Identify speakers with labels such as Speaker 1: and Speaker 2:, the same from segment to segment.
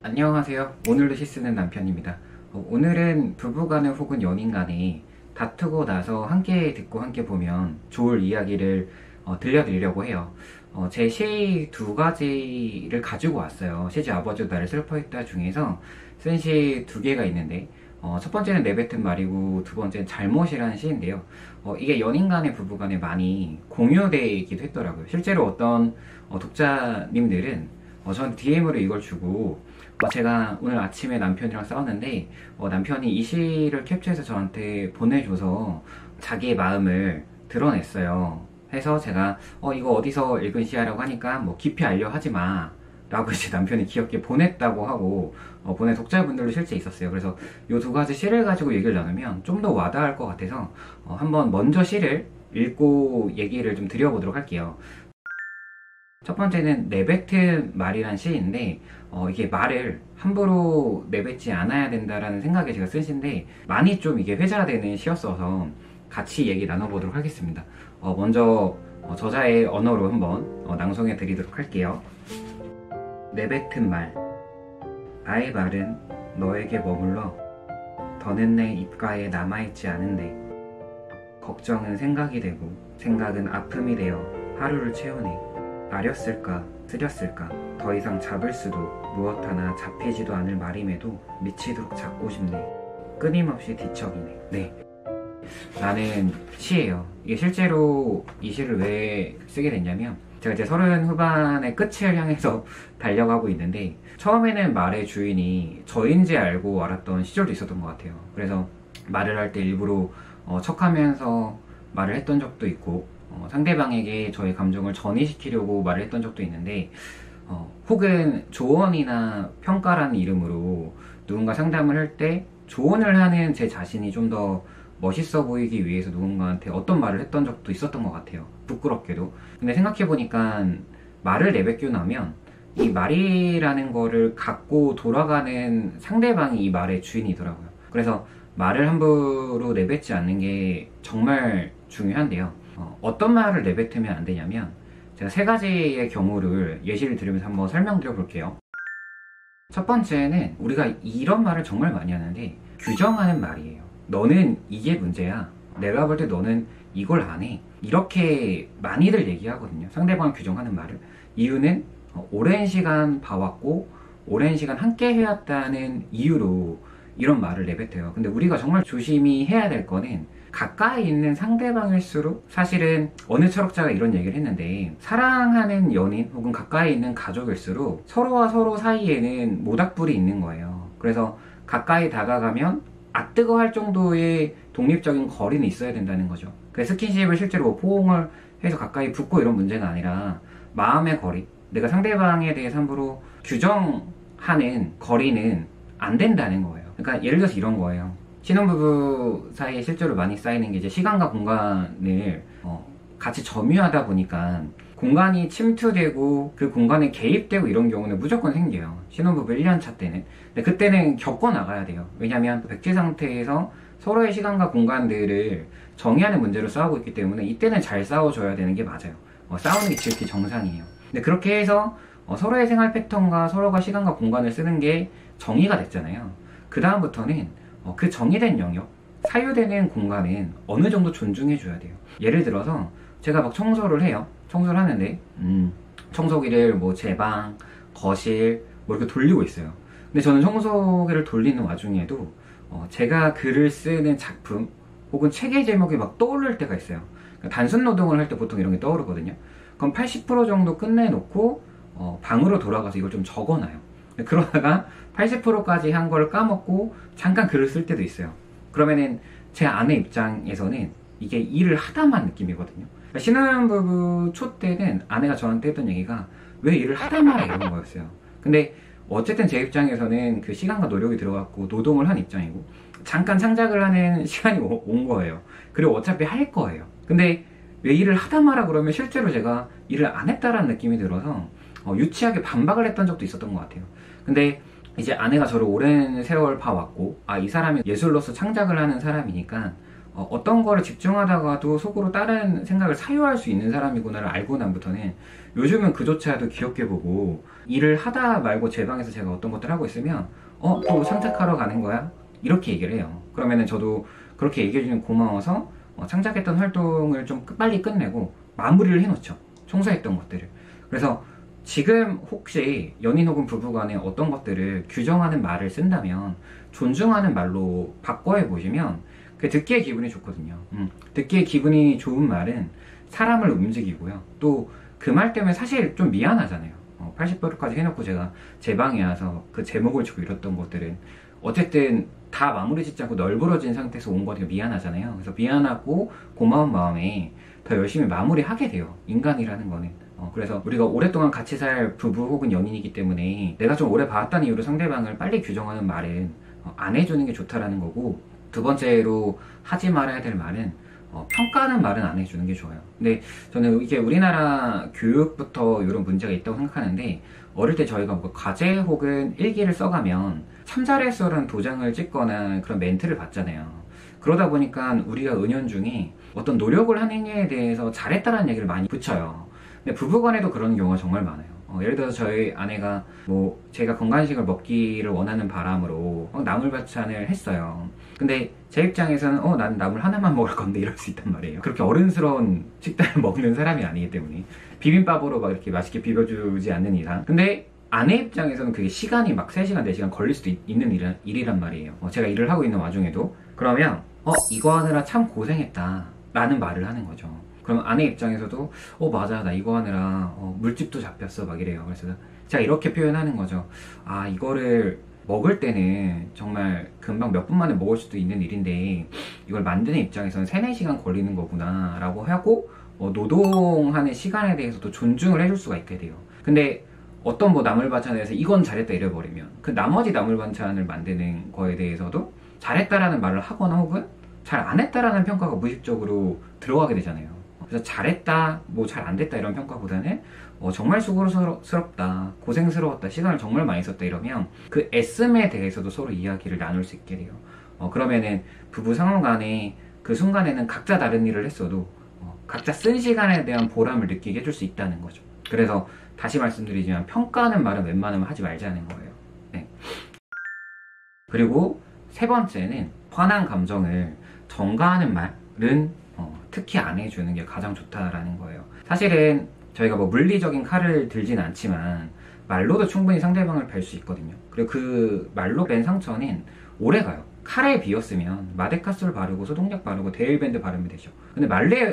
Speaker 1: 안녕하세요. 오늘도 시 쓰는 남편입니다. 오늘은 부부간에 혹은 연인간에 다투고 나서 함께 듣고 함께 보면 좋을 이야기를 들려드리려고 해요. 제 시 두 가지를 가지고 왔어요. 시집 아버지도 나를 슬퍼했다 중에서 쓴 시 두 개가 있는데 첫 번째는 내뱉은 말이고 두 번째는 잘못이라는 시인데요. 이게 연인 간에 부부 간에 많이 공유되기도 했더라고요. 실제로 어떤 독자님들은 저한테 DM으로 이걸 주고 제가 오늘 아침에 남편이랑 싸웠는데 남편이 이 시를 캡처해서 저한테 보내줘서 자기의 마음을 드러냈어요. 해서 제가 이거 어디서 읽은 시야라고 하니까 뭐 깊이 알려 하지마 라고 이제 남편이 귀엽게 보냈다고 하고 보낸 독자분들도 실제 있었어요. 그래서 이 두 가지 시를 가지고 얘기를 나누면 좀 더 와닿을 것 같아서 한번 먼저 시를 읽고 얘기를 좀 드려보도록 할게요. 첫 번째는 내뱉은 말이란 시인데 이게 말을 함부로 내뱉지 않아야 된다라는 생각에 제가 쓴 시인데 많이 좀 이게 회자되는 시였어서 같이 얘기 나눠보도록 하겠습니다. 먼저 저자의 언어로 한번 낭송해 드리도록 할게요. 내뱉은 말. 나의 말은 너에게 머물러 더는 내 입가에 남아있지 않은데 걱정은 생각이 되고 생각은 아픔이 되어 하루를 채우네. 아렸을까 쓰렸을까 더 이상 잡을 수도 무엇 하나 잡히지도 않을 말임에도 미치도록 잡고 싶네. 끊임없이 뒤척이네. 네, 라는 시예요. 이게 실제로 이 시를 왜 쓰게 됐냐면 제가 이제 30 후반의 끝을 향해서 달려가고 있는데 처음에는 말의 주인이 저인지 알고 알았던 시절도 있었던 것 같아요. 그래서 말을 할 때 일부러 척하면서 말을 했던 적도 있고 상대방에게 저의 감정을 전이시키려고 말을 했던 적도 있는데 혹은 조언이나 평가라는 이름으로 누군가 상담을 할 때 조언을 하는 제 자신이 좀 더 멋있어 보이기 위해서 누군가한테 어떤 말을 했던 적도 있었던 것 같아요. 부끄럽게도. 근데 생각해보니까 말을 내뱉고 나면 이 말이라는 거를 갖고 돌아가는 상대방이 이 말의 주인이더라고요. 그래서 말을 함부로 내뱉지 않는 게 정말 중요한데요. 어떤 말을 내뱉으면 안 되냐면 제가 세 가지의 경우를 예시를 들으면서 한번 설명드려 볼게요. 첫 번째는 우리가 이런 말을 정말 많이 하는데 규정하는 말이에요. 너는 이게 문제야. 내가 볼 때 너는 이걸 안 해. 이렇게 많이들 얘기하거든요. 상대방을 규정하는 말을. 이유는 오랜 시간 봐왔고 오랜 시간 함께 해왔다는 이유로 이런 말을 내뱉어요. 근데 우리가 정말 조심히 해야 될 거는 가까이 있는 상대방일수록 사실은 어느 철학자가 이런 얘기를 했는데 사랑하는 연인 혹은 가까이 있는 가족일수록 서로와 서로 사이에는 모닥불이 있는 거예요. 그래서 가까이 다가가면 아뜨거 할 정도의 독립적인 거리는 있어야 된다는 거죠. 스킨십을 실제로 뭐 포옹을 해서 가까이 붙고 이런 문제가 아니라 마음의 거리, 내가 상대방에 대해서 함부로 규정하는 거리는 안 된다는 거예요. 그러니까 예를 들어서 이런 거예요. 신혼부부 사이에 실제로 많이 쌓이는 게 이제 시간과 공간을 같이 점유하다 보니까 공간이 침투되고 그 공간에 개입되고 이런 경우는 무조건 생겨요. 신혼부부 1년차 때는. 근데 그때는 겪어나가야 돼요. 왜냐하면 백지 상태에서 서로의 시간과 공간들을 정의하는 문제로 싸우고 있기 때문에 이때는 잘 싸워줘야 되는 게 맞아요. 싸우는 게 지극히 정상이에요. 근데 그렇게 해서 서로의 생활 패턴과 서로가 시간과 공간을 쓰는 게 정의가 됐잖아요. 그 다음부터는 그 정의된 영역, 사유되는 공간은 어느 정도 존중해줘야 돼요. 예를 들어서 제가 막 청소를 해요. 청소를 하는데 청소기를 뭐 제 방, 거실 뭐 이렇게 돌리고 있어요. 근데 저는 청소기를 돌리는 와중에도 제가 글을 쓰는 작품 혹은 책의 제목이 막 떠오를 때가 있어요. 그러니까 단순 노동을 할 때 보통 이런 게 떠오르거든요. 그럼 80% 정도 끝내놓고 방으로 돌아가서 이걸 좀 적어놔요. 그러다가 80%까지 한 걸 까먹고 잠깐 글을 쓸 때도 있어요. 그러면은 제 아내 입장에서는 이게 일을 하다만 느낌이거든요. 그러니까 신혼부부 초 때는 아내가 저한테 했던 얘기가 왜 일을 하다만 해? 이런 거였어요. 근데 어쨌든 제 입장에서는 그 시간과 노력이 들어갔고 노동을 한 입장이고 잠깐 창작을 하는 시간이 온 거예요. 그리고 어차피 할 거예요. 근데 왜 일을 하다 마라 그러면 실제로 제가 일을 안 했다라는 느낌이 들어서 유치하게 반박을 했던 적도 있었던 것 같아요. 근데 이제 아내가 저를 오랜 세월 봐왔고 이 사람이 예술로서 창작을 하는 사람이니까 어떤 거를 집중하다가도 속으로 다른 생각을 사유할 수 있는 사람이구나를 알고 난부터는 요즘은 그조차도 귀엽게 보고, 일을 하다 말고 제 방에서 제가 어떤 것들 하고 있으면 또 창작하러 가는 거야? 이렇게 얘기를 해요. 그러면은 저도 그렇게 얘기해주면 고마워서 창작했던 활동을 좀 빨리 끝내고 마무리를 해놓죠. 청소했던 것들을. 그래서 지금 혹시 연인 혹은 부부 간에 어떤 것들을 규정하는 말을 쓴다면 존중하는 말로 바꿔해 보시면 그 듣기에 기분이 좋거든요. 듣기에 기분이 좋은 말은 사람을 움직이고요. 또 그 말 때문에 사실 좀 미안하잖아요. 80%까지 해놓고 제가 제 방에 와서 그 제목을 주고 이랬던 것들은 어쨌든 다 마무리 짓지 않고 널브러진 상태에서 온 거니까 미안하잖아요. 그래서 미안하고 고마운 마음에 더 열심히 마무리하게 돼요. 인간이라는 거는. 그래서 우리가 오랫동안 같이 살 부부 혹은 연인이기 때문에 내가 좀 오래 봐왔다는 이유로 상대방을 빨리 규정하는 말은 안 해주는 게 좋다라는 거고, 두 번째로 하지 말아야 될 말은 평가하는 말은 안 해주는 게 좋아요. 근데 저는 이게 우리나라 교육부터 이런 문제가 있다고 생각하는데, 어릴 때 저희가 뭐 과제 혹은 일기를 써가면 참 잘했어라는 도장을 찍거나 그런 멘트를 받잖아요. 그러다 보니까 우리가 은연중에 어떤 노력을 한 행위에 대해서 잘했다라는 얘기를 많이 붙여요. 근데 부부간에도 그런 경우가 정말 많아요. 예를 들어서 저희 아내가 뭐 제가 건강식을 먹기를 원하는 바람으로 나물 반찬을 했어요. 근데 제 입장에서는 난 나물 하나만 먹을 건데 이럴 수 있단 말이에요. 그렇게 어른스러운 식단을 먹는 사람이 아니기 때문에 비빔밥으로 막 이렇게 맛있게 비벼주지 않는 이상. 근데 아내 입장에서는 그게 시간이 막 3시간, 4시간 걸릴 수도 있는 일이란 말이에요. 제가 일을 하고 있는 와중에도. 그러면 이거 하느라 참 고생했다 라는 말을 하는 거죠. 그럼 아내 입장에서도 맞아, 나 이거 하느라 물집도 잡혔어 막 이래요. 그래서 제가 이렇게 표현하는 거죠. 이거를 먹을 때는 정말 금방 몇 분 만에 먹을 수도 있는 일인데 이걸 만드는 입장에서는 3, 4시간 걸리는 거구나 라고 하고, 노동하는 시간에 대해서도 존중을 해줄 수가 있게 돼요. 근데 어떤 뭐 나물 반찬에 대해서 이건 잘했다 이래버리면 그 나머지 나물 반찬을 만드는 거에 대해서도 잘했다라는 말을 하거나 혹은 잘 안 했다라는 평가가 무의식적으로 들어가게 되잖아요. 그래서 잘했다, 뭐 잘 안 됐다 이런 평가보다는 정말 수고스럽다, 고생스러웠다, 시간을 정말 많이 썼다 이러면 그 애씀에 대해서도 서로 이야기를 나눌 수 있게 돼요. 그러면은 부부 상호 간에 그 순간에는 각자 다른 일을 했어도 각자 쓴 시간에 대한 보람을 느끼게 해줄 수 있다는 거죠. 그래서 다시 말씀드리지만 평가하는 말은 웬만하면 하지 말자는 거예요. 네. 그리고 세 번째는 화난 감정을 전가하는 말은 특히 안 해주는 게 가장 좋다라는 거예요. 사실은 저희가 뭐 물리적인 칼을 들진 않지만 말로도 충분히 상대방을 뵐 수 있거든요. 그리고 그 말로 뺀 상처는 오래가요. 칼에 비었으면 마데카솔 바르고 소독약 바르고 데일밴드 바르면 되죠. 근데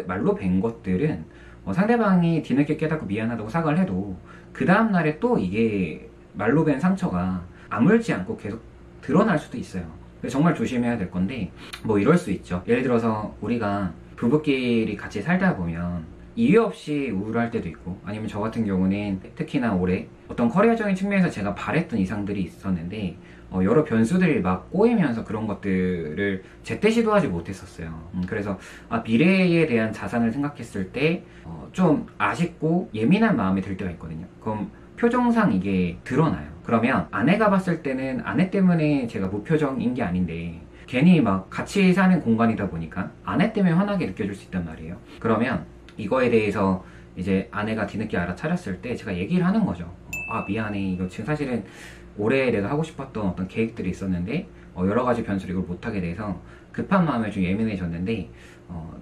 Speaker 1: 말로 뺀 것들은 상대방이 뒤늦게 깨닫고 미안하다고 사과를 해도 그 다음날에 또 이게 말로 뺀 상처가 아물지 않고 계속 드러날 수도 있어요. 그래서 정말 조심해야 될 건데, 뭐 이럴 수 있죠. 예를 들어서 우리가 부부끼리 같이 살다 보면 이유 없이 우울할 때도 있고, 아니면 저 같은 경우는 특히나 올해 어떤 커리어적인 측면에서 제가 바랬던 이상들이 있었는데 여러 변수들이 막 꼬이면서 그런 것들을 제때 시도하지 못했었어요. 그래서 미래에 대한 자산을 생각했을 때 좀 아쉽고 예민한 마음이 들 때가 있거든요. 그럼 표정상 이게 드러나요. 그러면 아내가 봤을 때는 아내 때문에 제가 무표정인 게 아닌데 괜히 막 같이 사는 공간이다 보니까 아내 때문에 화나게 느껴질 수 있단 말이에요. 그러면 이거에 대해서 이제 아내가 뒤늦게 알아차렸을 때 제가 얘기를 하는 거죠. 미안해, 이거 지금 사실은 올해 내가 하고 싶었던 어떤 계획들이 있었는데 여러 가지 변수로 이걸 못하게 돼서 급한 마음에 좀 예민해졌는데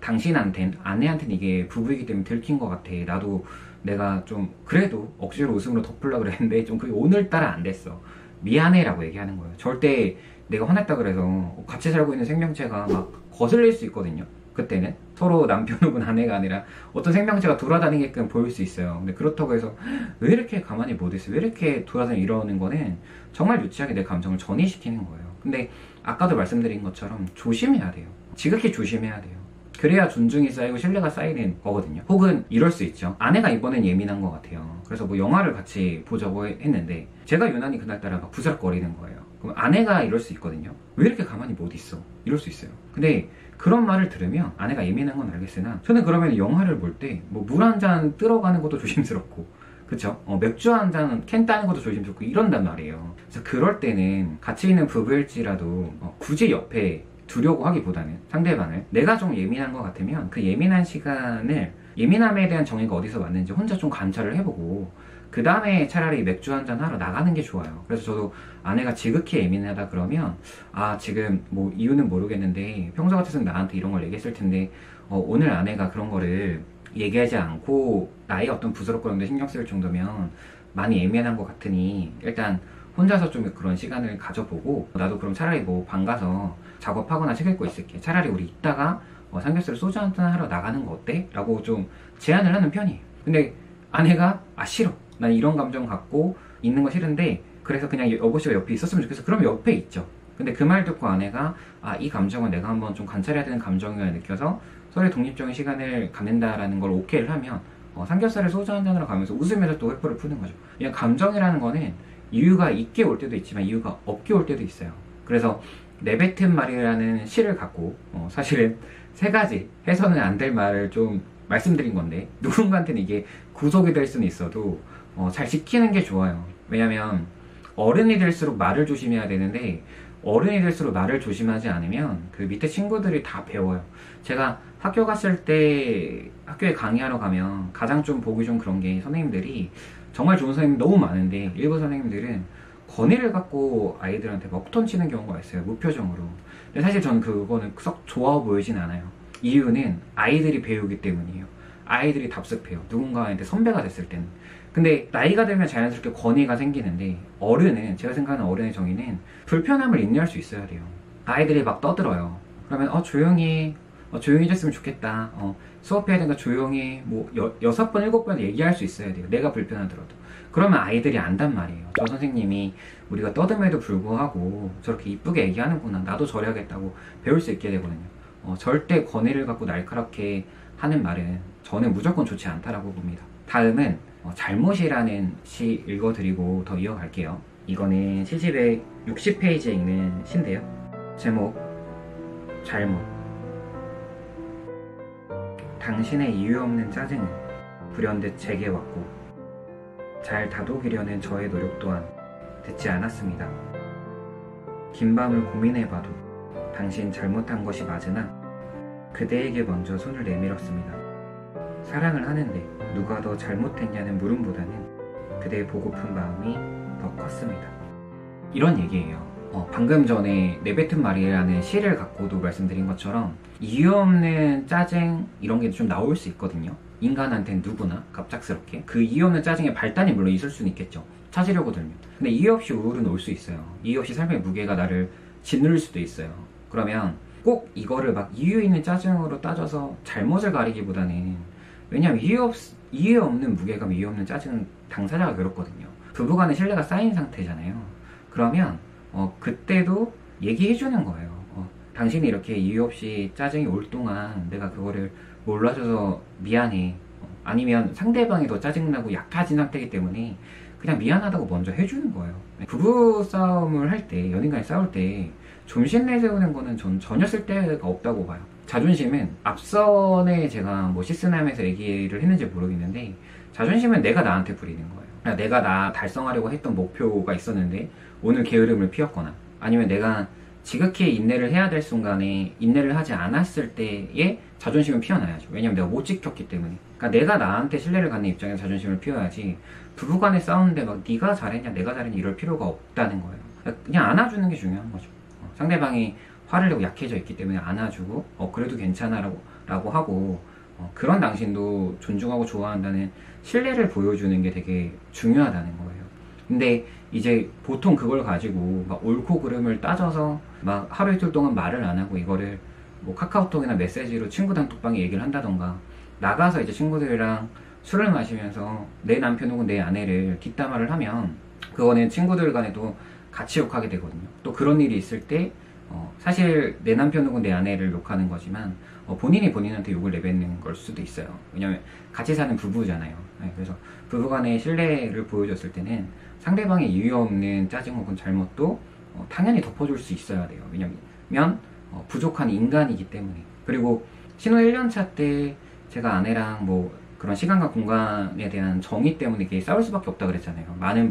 Speaker 1: 당신한텐, 아내한텐 이게 부부이기 때문에 들킨 것 같아. 나도 내가 좀 그래도 억지로 웃음으로 덮으려고 그랬는데 좀 그게 오늘따라 안 됐어. 미안해 라고 얘기하는 거예요. 절대 내가 화냈다 그래서 같이 살고 있는 생명체가 막 거슬릴 수 있거든요. 그때는 서로 남편 혹은 아내가 아니라 어떤 생명체가 돌아다니게끔 보일 수 있어요. 근데 그렇다고 해서 왜 이렇게 가만히 못 있어, 왜 이렇게 돌아다니 이러는 거는 정말 유치하게 내 감정을 전이시키는 거예요. 근데 아까도 말씀드린 것처럼 조심해야 돼요. 지극히 조심해야 돼요. 그래야 존중이 쌓이고 신뢰가 쌓이는 거거든요. 혹은 이럴 수 있죠. 아내가 이번엔 예민한 것 같아요. 그래서 뭐 영화를 같이 보자고 했는데 제가 유난히 그날따라 막 부스럭거리는 거예요. 그럼 아내가 이럴 수 있거든요. 왜 이렇게 가만히 못 있어? 이럴 수 있어요. 근데 그런 말을 들으면 아내가 예민한 건 알겠으나 저는 그러면 영화를 볼 때 뭐 물 한 잔 들어가는 것도 조심스럽고, 그쵸? 맥주 한 잔 캔 따는 것도 조심스럽고 이런단 말이에요. 그래서 그럴 때는 같이 있는 부부일지라도 굳이 옆에 두려고 하기보다는 상대방을, 내가 좀 예민한 것 같으면 그 예민한 시간을, 예민함에 대한 정의가 어디서 왔는지 혼자 좀 관찰을 해보고 그 다음에 차라리 맥주 한잔 하러 나가는 게 좋아요. 그래서 저도 아내가 지극히 예민하다 그러면 지금 뭐 이유는 모르겠는데 평소 같았으면 나한테 이런 걸 얘기했을 텐데 오늘 아내가 그런 거를 얘기하지 않고 나의 어떤 부스럭거림도 신경 쓸 정도면 많이 예민한 것 같으니 일단 혼자서 좀 그런 시간을 가져보고, 나도 그럼 차라리 뭐 방 가서 작업하거나 책 읽고 있을게, 차라리 우리 이따가 삼겹살 소주 한잔 하러 나가는 거 어때? 라고 좀 제안을 하는 편이에요. 근데 아내가 싫어, 난 이런 감정 갖고 있는 거 싫은데 그래서 그냥 여보씨가 옆에 있었으면 좋겠어. 그럼 옆에 있죠. 근데 그 말 듣고 아내가 이 감정은 내가 한번 좀 관찰해야 되는 감정이라 느껴서 서로의 독립적인 시간을 갖는다라는 걸 오케이를 하면 삼겹살에 소주 한잔으로 가면서 웃으면서 또 회포를 푸는 거죠. 그냥 감정이라는 거는 이유가 있게 올 때도 있지만 이유가 없게 올 때도 있어요. 그래서 내뱉은 말이라는 시를 갖고 사실은 세 가지 해서는 안 될 말을 좀 말씀드린 건데, 누군가한테는 이게 구속이 될 수는 있어도 잘 지키는 게 좋아요. 왜냐면 어른이 될수록 말을 조심해야 되는데 어른이 될수록 말을 조심하지 않으면 그 밑에 친구들이 다 배워요. 제가 학교 갔을 때, 학교에 강의하러 가면 가장 좀 보기 좀 그런 게, 선생님들이 정말 좋은 선생님 너무 많은데 일부 선생님들은 권위를 갖고 아이들한테 먹턴 치는 경우가 있어요. 무표정으로. 근데 사실 저는 그거는 썩 좋아 보이진 않아요. 이유는 아이들이 배우기 때문이에요. 아이들이 답습해요. 누군가한테 선배가 됐을 때는. 근데 나이가 들면 자연스럽게 권위가 생기는데, 어른은, 제가 생각하는 어른의 정의는 불편함을 인내할 수 있어야 돼요. 아이들이 막 떠들어요. 그러면 조용히 해줬으면 좋겠다. 수업해야 되니까 조용히 뭐 6번 7번 얘기할 수 있어야 돼요. 내가 불편하더라도. 그러면 아이들이 안단 말이에요. 저 선생님이 우리가 떠듦에도 불구하고 저렇게 이쁘게 얘기하는구나, 나도 저래야겠다고 배울 수 있게 되거든요. 절대 권위를 갖고 날카롭게 하는 말은 저는 무조건 좋지 않다라고 봅니다. 다음은 잘못이라는 시 읽어드리고 더 이어갈게요. 이거는 시집의 60페이지에 있는 시인데요. 제목, 잘못. 당신의 이유 없는 짜증은 불현듯 제게 왔고 잘 다독이려는 저의 노력 또한 듣지 않았습니다. 긴 밤을 고민해봐도 당신 잘못한 것이 맞으나 그대에게 먼저 손을 내밀었습니다. 사랑을 하는데 누가 더 잘못했냐는 물음보다는 그대의 보고픈 마음이 더 컸습니다. 이런 얘기예요. 방금 전에 내뱉은 말이라는 시를 갖고도 말씀드린 것처럼 이유 없는 짜증 이런 게 좀 나올 수 있거든요. 인간한테는 누구나 갑작스럽게 그 이유 없는 짜증의 발단이 물론 있을 수는 있겠죠. 찾으려고 들면. 근데 이유 없이 우울은 올 수 있어요. 이유 없이 삶의 무게가 나를 짓누를 수도 있어요. 그러면 꼭 이거를 막 이유 있는 짜증으로 따져서 잘못을 가리기보다는, 왜냐면 이유 없는 무게감, 이유 없는 짜증은 당사자가 괴롭거든요. 부부간의 신뢰가 쌓인 상태잖아요. 그러면 그때도 얘기해주는 거예요. 당신이 이렇게 이유 없이 짜증이 올 동안 내가 그거를 몰라줘서 미안해. 아니면 상대방이 더 짜증나고 약해진 상태이기 때문에 그냥 미안하다고 먼저 해주는 거예요. 부부 싸움을 할 때, 연인 간에 싸울 때 존심 내세우는 거는 전 전혀 쓸데가 없다고 봐요. 자존심은, 앞선에 제가 뭐 시스남에서 얘기를 했는지 모르겠는데, 자존심은 내가 나한테 부리는 거예요. 내가 나 달성하려고 했던 목표가 있었는데 오늘 게으름을 피웠거나, 아니면 내가 지극히 인내를 해야 될 순간에 인내를 하지 않았을 때에 자존심을 피워놔야죠. 왜냐면 내가 못 지켰기 때문에. 그러니까 내가 나한테 신뢰를 갖는 입장에서 자존심을 피워야지, 부부간에 싸우는데 막 네가 잘했냐 내가 잘했냐 이럴 필요가 없다는 거예요. 그냥 안아주는 게 중요한 거죠. 상대방이 화를 내고 약해져 있기 때문에 안아주고 그래도 괜찮아 라고 하고, 그런 당신도 존중하고 좋아한다는 신뢰를 보여주는 게 되게 중요하다는 거예요. 근데 이제 보통 그걸 가지고 막 옳고 그름을 따져서 막 하루 이틀 동안 말을 안 하고 이거를 뭐 카카오톡이나 메시지로 친구 단톡방에 얘기를 한다던가, 나가서 이제 친구들이랑 술을 마시면서 내 남편 혹은 내 아내를 뒷담화를 하면 그거는 친구들 간에도 같이 욕하게 되거든요. 또 그런 일이 있을 때 사실 내 남편 혹은 내 아내를 욕하는 거지만 본인이 본인한테 욕을 내뱉는 걸 수도 있어요. 왜냐면 같이 사는 부부잖아요. 그래서 부부간의 신뢰를 보여줬을 때는 상대방의 이유 없는 짜증 혹은 잘못도 당연히 덮어줄 수 있어야 돼요. 왜냐면 부족한 인간이기 때문에. 그리고 신혼 1년차 때 제가 아내랑 뭐 그런 시간과 공간에 대한 정의 때문에 이게 싸울 수밖에 없다 그랬잖아요. 많은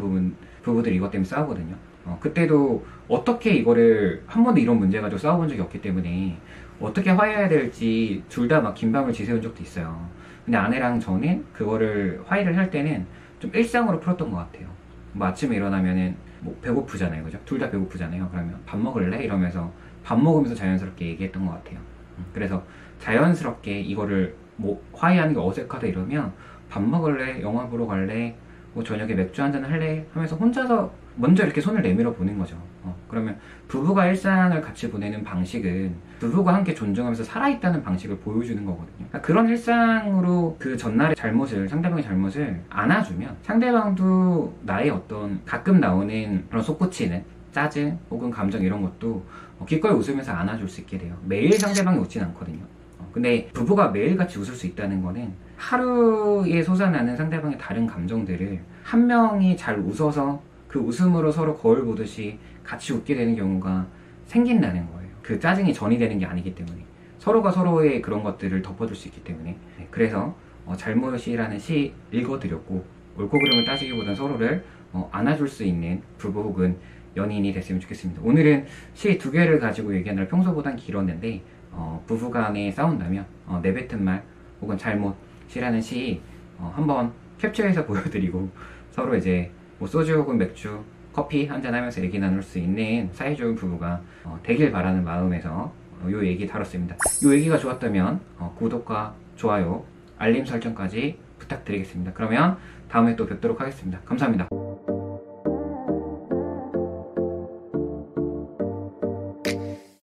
Speaker 1: 부분들이 이것 때문에 싸우거든요. 그때도 어떻게 이거를 한 번도 이런 문제 가지고 싸워본 적이 없기 때문에 어떻게 화해해야 될지 둘 다 막 긴밤을 지새운 적도 있어요. 근데 아내랑 저는 그거를 화해를 할 때는 좀 일상으로 풀었던 것 같아요. 뭐 아침에 일어나면은 뭐 배고프잖아요, 그죠? 둘 다 배고프잖아요. 그러면 밥 먹을래? 이러면서 밥 먹으면서 자연스럽게 얘기했던 것 같아요. 그래서 자연스럽게 이거를 뭐 화해하는 게 어색하다 이러면 밥 먹을래? 영화 보러 갈래? 뭐 저녁에 맥주 한잔 할래? 하면서 혼자서 먼저 이렇게 손을 내밀어 보는 거죠. 그러면 부부가 일상을 같이 보내는 방식은 부부가 함께 존중하면서 살아있다는 방식을 보여주는 거거든요. 그러니까 그런 일상으로 그 전날의 잘못을, 상대방의 잘못을 안아주면 상대방도 나의 어떤 가끔 나오는 그런 솟구치는 짜증 혹은 감정 이런 것도 기꺼이 웃으면서 안아줄 수 있게 돼요. 매일 상대방이 웃진 않거든요. 근데 부부가 매일같이 웃을 수 있다는 거는 하루에 솟아나는 상대방의 다른 감정들을 한 명이 잘 웃어서 그 웃음으로 서로 거울 보듯이 같이 웃게 되는 경우가 생긴다는 거예요. 그 짜증이 전이 되는 게 아니기 때문에 서로가 서로의 그런 것들을 덮어줄 수 있기 때문에. 그래서 잘못이라는 시 읽어드렸고 옳고 그름을 따지기보다는 서로를 안아줄 수 있는 부부 혹은 연인이 됐으면 좋겠습니다. 오늘은 시 2개를 가지고 얘기하느라 평소보단 길었는데 부부간에 싸운다면 내뱉은 말 혹은 잘못이라는 시 한번 캡처해서 보여드리고 서로 이제 뭐 소주 혹은 맥주, 커피 한잔 하면서 얘기 나눌 수 있는 사이좋은 부부가 되길 바라는 마음에서 요 얘기 다뤘습니다. 요 얘기가 좋았다면 구독과 좋아요, 알림 설정까지 부탁드리겠습니다. 그러면 다음에 또 뵙도록 하겠습니다. 감사합니다.